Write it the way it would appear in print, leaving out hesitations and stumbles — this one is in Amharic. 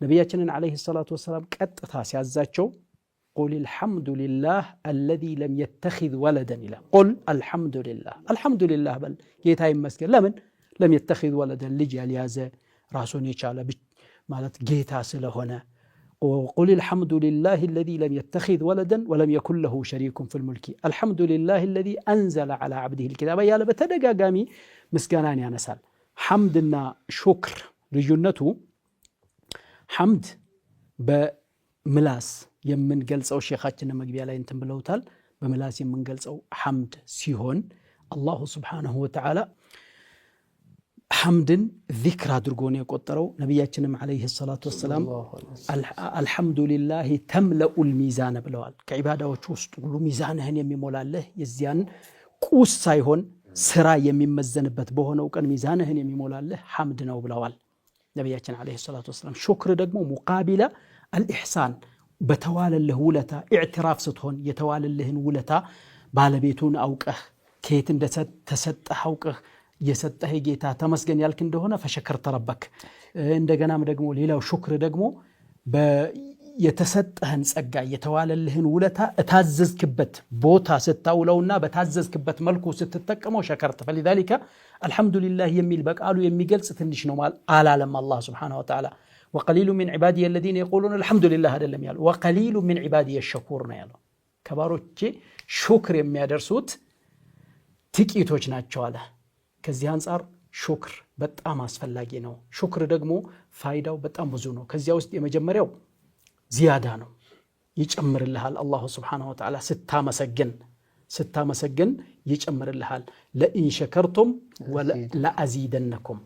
ነቢያችንን ዓለይሂ ሰላቱ ወሰላም ቀጥታ ሲያዛቸው ቁል አልሐምዱሊላህ አለዚ ለም የተኺዝ ወለደን ይላል። ቁል አልሐምዱሊላህ በል ጌታ ይመስገን። ለምን ለም የተኺዝ ወለደን ልጅ ያልያዘ ራሱን የቻለ ማለት ጌታ ስለሆነ። ቁል አልሐምዱሊላህ አለዚ ለም የተኺዝ ወለደን ወለም የኩን ለሁ ሸሪኩን ፊል ሙልኪ አልሐምዱሊላህ አለዚ አንዘለ ዐላ ዐብዲሂል ኪታበ እያለ በተደጋጋሚ ምስጋናን ያነሳል። ሐምድና ሹክር ልዩነቱ ሐምድ በምላስ የምንገልጸው ሼኻችን መግቢያ ላይ እንትን ብለውታል። በምላስ የምንገልጸው ሐምድ ሲሆን አላሁ ሱብሓነሁ ወተዓላ ሐምድን ዚክር አድርጎ ነው የቆጠረው። ነቢያችንም ዓለይሂ ሰላቱ ወሰላም አልሐምዱሊላህ ተምለኡል ሚዛን ብለዋል። ከዒባዳዎች ውስጥ ሁሉ ሚዛንህን የሚሞላለህ የዚያን ቁስ ሳይሆን ስራ የሚመዘንበት በሆነው ቀን ሚዛንህን የሚሞላለህ ሐምድ ነው ብለዋል ነቢያችን ዓለይሂ ሰላቱ ወሰላም። ሹክር ደግሞ ሙቃቢለ አልኢሕሳን በተዋለልህ ውለታ ኢዕትራፍ ስትሆን የተዋለልህን ውለታ ባለቤቱን አውቀህ ከየት እንደተሰጠህ አውቀህ የሰጠህ ጌታ ተመስገን ያልክ እንደሆነ ፈሸከርተ ረበክ። እንደገናም ደግሞ ሌላው ሹክር ደግሞ የተሰጠህን ጸጋ የተዋለልህን ውለታ እታዘዝክበት ቦታ ስታውለውና በታዘዝክበት መልኩ ስትጠቀመው ሸከርተ። فلذلك አልሐምዱሊላህ የሚል በቃሉ የሚገልጽ ትንሽ ነው አላለም አላህ ሱብሓነሁ ወተዓላ። ወቀሊሉ ሚን ዒባዲየ الذين يقولون الحمد لله አይደለም ያለው፣ ወቀሊሉ ሚን ዒባዲየ الشكور ነው ያለው። ከባሮቼ ሹክር የሚያደርሱት ጥቂቶች ናቸው አለ። ከዚህ አንፃር ሹክር በጣም አስፈላጊ ነው። ሹክር ደግሞ ፋይዳው በጣም ብዙ ነው። ከዚያ ውስጥ የመጀመሪያው ዚያዳ ነው፣ ይጨምርልሃል። አላሁ ሱብሓነሁ ወተዓላ ስታመሰግን ይጨምርልሃል። ለኢን ሸከርቱም ለአዚደነኩም